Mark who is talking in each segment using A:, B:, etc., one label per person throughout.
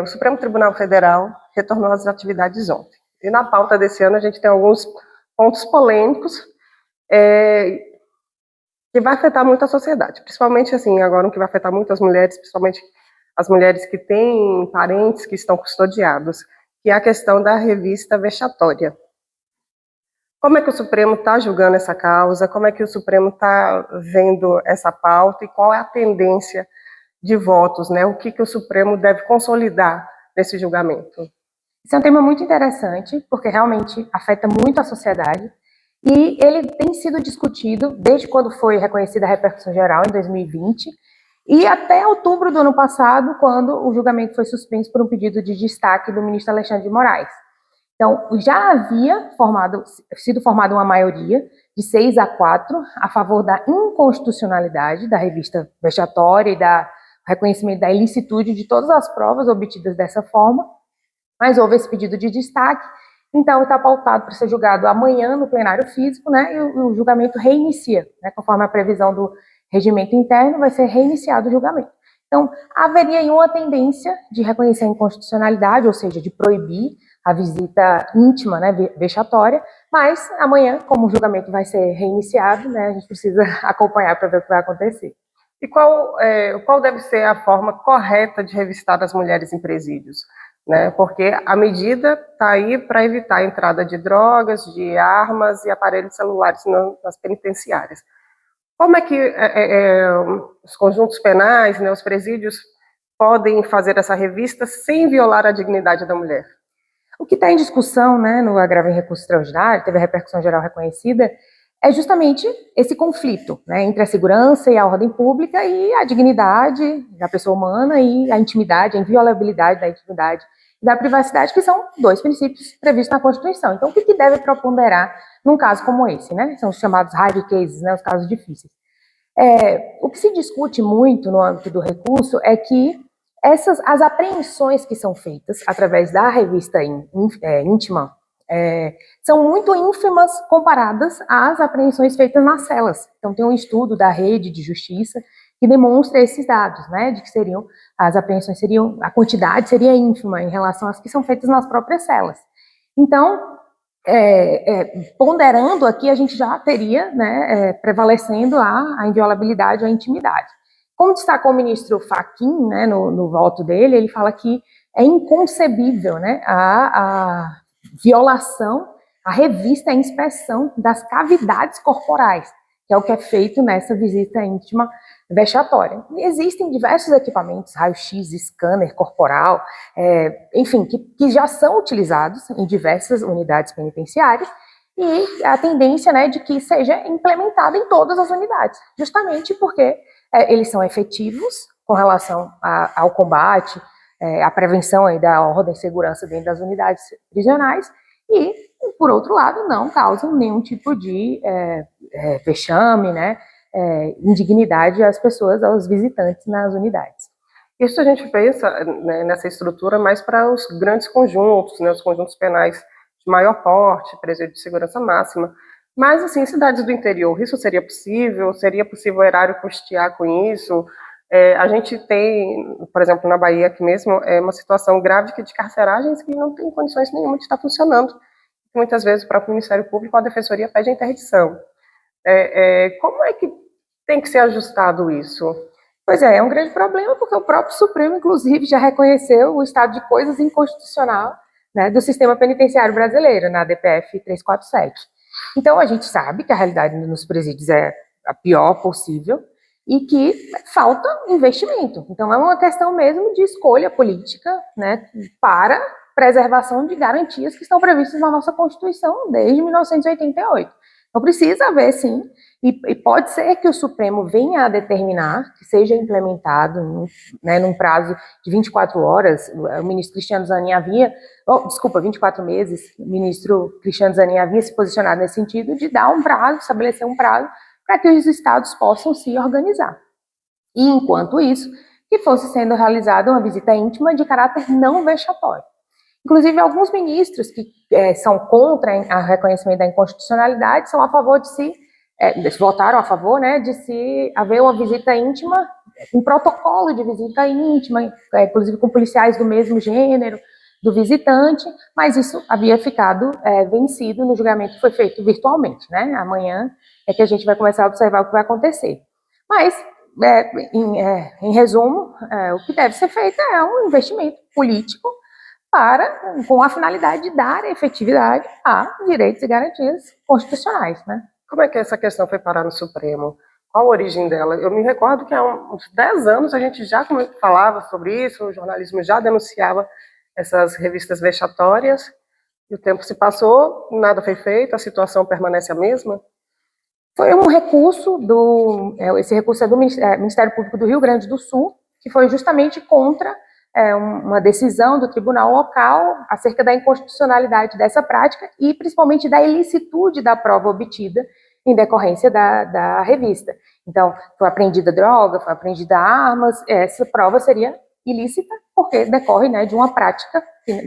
A: o Supremo Tribunal Federal retornou às atividades ontem. E na pauta desse ano a gente tem alguns pontos polêmicos que vai afetar muito a sociedade, principalmente assim, agora um que vai afetar muito as mulheres, principalmente as mulheres que têm parentes que estão custodiados, que é a questão da revista vexatória. Como é que o Supremo está julgando essa causa? Como é que o Supremo está vendo essa pauta? E qual é a tendência de votos, né? O que o Supremo deve consolidar nesse julgamento?
B: Esse é um tema muito interessante, porque realmente afeta muito a sociedade, e ele tem sido discutido desde quando foi reconhecida a repercussão geral, em 2020, e até outubro do ano passado, quando o julgamento foi suspenso por um pedido de destaque do ministro Alexandre de Moraes. Então, já havia sido formada uma maioria de 6-4 a favor da inconstitucionalidade da revista vexatória e da reconhecimento da ilicitude de todas as provas obtidas dessa forma, mas houve esse pedido de destaque, então está pautado para ser julgado amanhã no plenário físico, né, e o julgamento reinicia, né, conforme a previsão do regimento interno, vai ser reiniciado o julgamento. Então, haveria aí uma tendência de reconhecer a inconstitucionalidade, ou seja, de proibir a visita íntima, né, vexatória, mas amanhã, como o julgamento vai ser reiniciado, né, a gente precisa acompanhar para ver o que vai acontecer.
A: E qual deve ser a forma correta de revistar as mulheres em presídios? Né? Porque a medida está aí para evitar a entrada de drogas, de armas e aparelhos celulares nas penitenciárias. Como é que os conjuntos penais, né, os presídios, podem fazer essa revista sem violar a dignidade da mulher?
B: O que está em discussão, né, no agravo em recurso extraordinário, teve a repercussão geral reconhecida, é justamente esse conflito, né, entre a segurança e a ordem pública e a dignidade da pessoa humana e a intimidade, a inviolabilidade da intimidade e da privacidade, que são dois princípios previstos na Constituição. Então, o que deve preponderar num caso como esse, né? São os chamados hard cases, né, os casos difíceis. O que se discute muito no âmbito do recurso é que as apreensões que são feitas através da revista íntima são muito ínfimas comparadas às apreensões feitas nas celas. Então, tem um estudo da Rede de Justiça que demonstra esses dados, né, de que as apreensões a quantidade seria ínfima em relação às que são feitas nas próprias celas. Então, ponderando aqui, a gente já teria, né, prevalecendo a inviolabilidade, a intimidade. Como destacou o ministro Fachin, né, no voto dele, ele fala que é inconcebível, né, a violação, a revista, a inspeção das cavidades corporais, que é o que é feito nessa visita íntima vexatória. E existem diversos equipamentos, raio-x, scanner corporal, enfim, que já são utilizados em diversas unidades penitenciárias, e a tendência, né, de que seja implementada em todas as unidades, justamente porque eles são efetivos com relação ao combate, à prevenção aí da ordem e segurança dentro das unidades prisionais, e, por outro lado, não causam nenhum tipo de vexame, né, indignidade às pessoas, aos visitantes nas unidades.
A: Isso a gente pensa, né, nessa estrutura mais para os grandes conjuntos, né, os conjuntos penais de maior porte, presídio de segurança máxima. Mas, assim, em cidades do interior, isso seria possível? Seria possível o erário custear com isso? A gente tem, por exemplo, na Bahia aqui mesmo, uma situação grave de carceragens que não tem condições nenhuma de estar funcionando. Muitas vezes o próprio Ministério Público, a Defensoria pede a interdição. Como é que tem que ser ajustado isso?
B: Pois é um grande problema, porque o próprio Supremo, inclusive, já reconheceu o estado de coisas inconstitucional, né, do sistema penitenciário brasileiro, na DPF 347. Então, a gente sabe que a realidade nos presídios é a pior possível e que falta investimento. Então, é uma questão mesmo de escolha política, né, para preservação de garantias que estão previstas na nossa Constituição desde 1988. Então, precisa haver, sim, e pode ser que o Supremo venha a determinar que seja implementado, né, num prazo de 24 horas. O ministro Cristiano Zanin 24 meses, o ministro Cristiano Zanin havia se posicionado nesse sentido de dar um prazo, estabelecer um prazo para que os estados possam se organizar. E, enquanto isso, que fosse sendo realizada uma visita íntima de caráter não vexatório. Inclusive, alguns ministros que são contra o reconhecimento da inconstitucionalidade são a favor de se votaram a favor, né, de se haver uma visita íntima, um protocolo de visita íntima, inclusive com policiais do mesmo gênero do visitante, mas isso havia ficado vencido no julgamento que foi feito virtualmente, né? Amanhã é que a gente vai começar a observar o que vai acontecer. Mas, em resumo, o que deve ser feito é um investimento político com a finalidade de dar efetividade a direitos e garantias constitucionais, né?
A: Como é que essa questão foi parar no Supremo? Qual a origem dela? Eu me recordo que há uns 10 anos a gente já falava sobre isso, o jornalismo já denunciava essas revistas vexatórias, e o tempo se passou, nada foi feito, a situação permanece a mesma?
B: Foi um recurso esse recurso é do Ministério Público do Rio Grande do Sul, que foi justamente contra uma decisão do tribunal local acerca da inconstitucionalidade dessa prática e principalmente da ilicitude da prova obtida em decorrência da revista. Então, foi apreendida droga, foi apreendida armas, essa prova seria ilícita porque decorre, né, de uma prática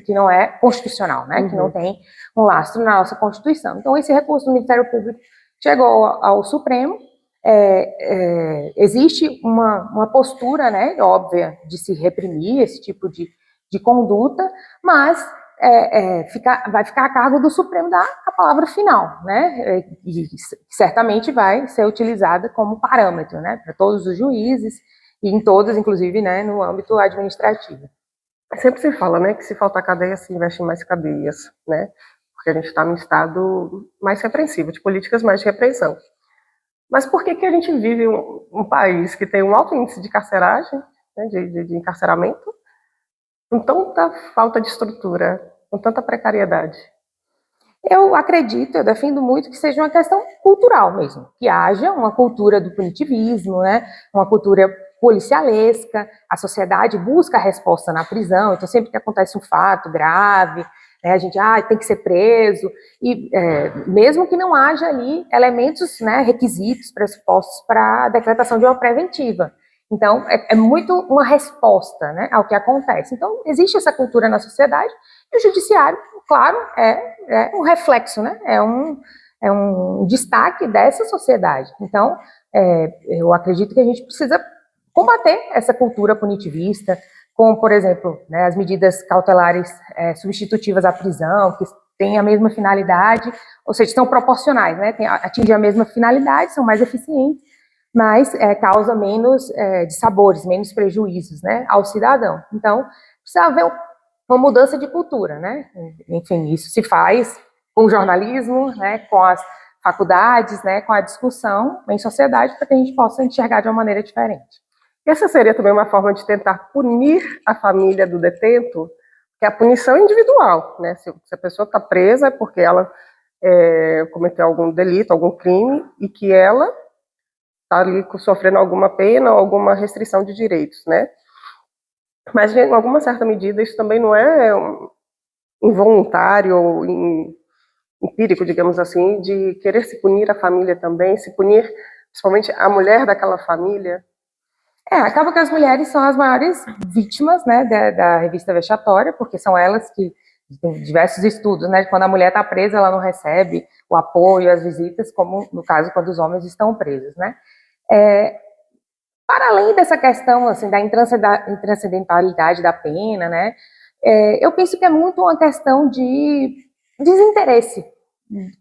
B: que não é constitucional, né, que não tem um lastro na nossa Constituição. Então, esse recurso do Ministério Público chegou ao Supremo. Existe uma postura, né, óbvia de se reprimir esse tipo de conduta, mas vai ficar a cargo do Supremo dar a palavra final, né, e certamente vai ser utilizada como parâmetro, né, para todos os juízes e em todos, inclusive, né, no âmbito administrativo.
A: Sempre se fala, né, que se faltar cadeia, se investe em mais cadeias, né, porque a gente está num estado mais repreensivo, de políticas mais de repreensão. Mas por que a gente vive um país que tem um alto índice de carceragem, né, de encarceramento, com tanta falta de estrutura, com tanta precariedade?
B: Eu defendo muito que seja uma questão cultural mesmo, que haja uma cultura do punitivismo, né, uma cultura policialesca, a sociedade busca a resposta na prisão, então sempre que acontece um fato grave, né, a gente tem que ser preso, e mesmo que não haja ali elementos, né, requisitos, pressupostos para a decretação de uma preventiva. Então, é muito uma resposta, né, ao que acontece. Então, existe essa cultura na sociedade, e o judiciário, claro, é um reflexo, né, é um destaque dessa sociedade. Então, eu acredito que a gente precisa combater essa cultura punitivista, como, por exemplo, né, as medidas cautelares substitutivas à prisão, que têm a mesma finalidade, ou seja, são proporcionais, né, atingem a mesma finalidade, são mais eficientes, mas causa menos dissabores, menos prejuízos, né, ao cidadão. Então, precisa haver uma mudança de cultura, né? Enfim, isso se faz com o jornalismo, né, com as faculdades, né, com a discussão em sociedade, para que a gente possa enxergar de uma maneira diferente.
A: Essa seria também uma forma de tentar punir a família do detento, que a punição é individual, né? Se a pessoa está presa é porque ela cometeu algum delito, algum crime, e que ela está ali sofrendo alguma pena ou alguma restrição de direitos, né? Mas, em alguma certa medida, isso também não é involuntário ou empírico, digamos assim, de querer se punir a família também, se punir principalmente a mulher daquela família.
B: Acaba que as mulheres são as maiores vítimas, né, da revista vexatória, porque são elas que tem diversos estudos, né, quando a mulher está presa, ela não recebe o apoio, as visitas, como no caso quando os homens estão presos, né. Para além dessa questão, assim, da intranscendentalidade da pena, né, eu penso que é muito uma questão de desinteresse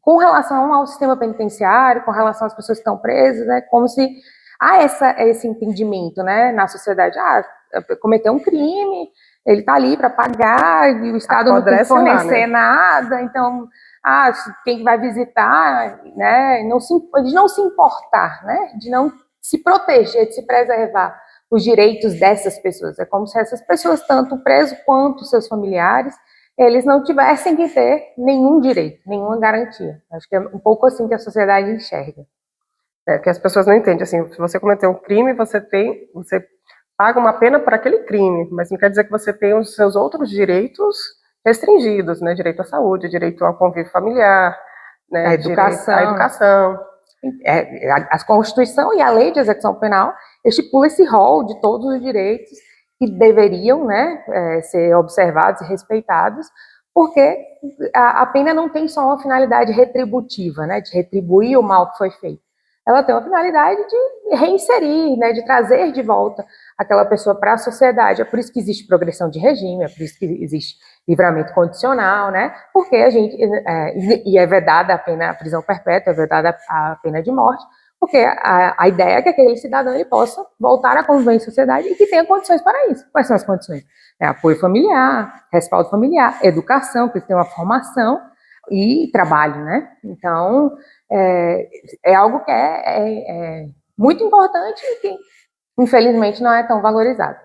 B: com relação ao sistema penitenciário, com relação às pessoas que estão presas, né, como se há esse entendimento, né, na sociedade, cometeu um crime, ele está ali para pagar, e o Estado não tem que fornecer nada, então, quem vai visitar, né, de não se importar, né, de não se proteger, de se preservar os direitos dessas pessoas. É como se essas pessoas, tanto presos quanto seus familiares, eles não tivessem que ter nenhum direito, nenhuma garantia. Acho que é um pouco assim que a sociedade enxerga.
A: Que as pessoas não entendem, assim, se você cometeu um crime, você paga uma pena por aquele crime, mas não quer dizer que você tem os seus outros direitos restringidos, né, direito à saúde, direito ao convívio familiar, né,
B: à educação. A Constituição e a Lei de Execução Penal estipula esse rol de todos os direitos que deveriam, né, ser observados e respeitados, porque a pena não tem só uma finalidade retributiva, né, de retribuir o mal que foi feito, ela tem uma finalidade de reinserir, né, de trazer de volta aquela pessoa para a sociedade. É por isso que existe progressão de regime, é por isso que existe livramento condicional, né, porque a gente, e é vedada a prisão perpétua, é vedada a pena de morte, porque a ideia é que aquele cidadão ele possa voltar a conviver em sociedade e que tenha condições para isso. Quais são as condições? Apoio familiar, respaldo familiar, educação, que ele tenha uma formação e trabalho, né? Então, é algo que é muito importante e que, infelizmente, não é tão valorizado.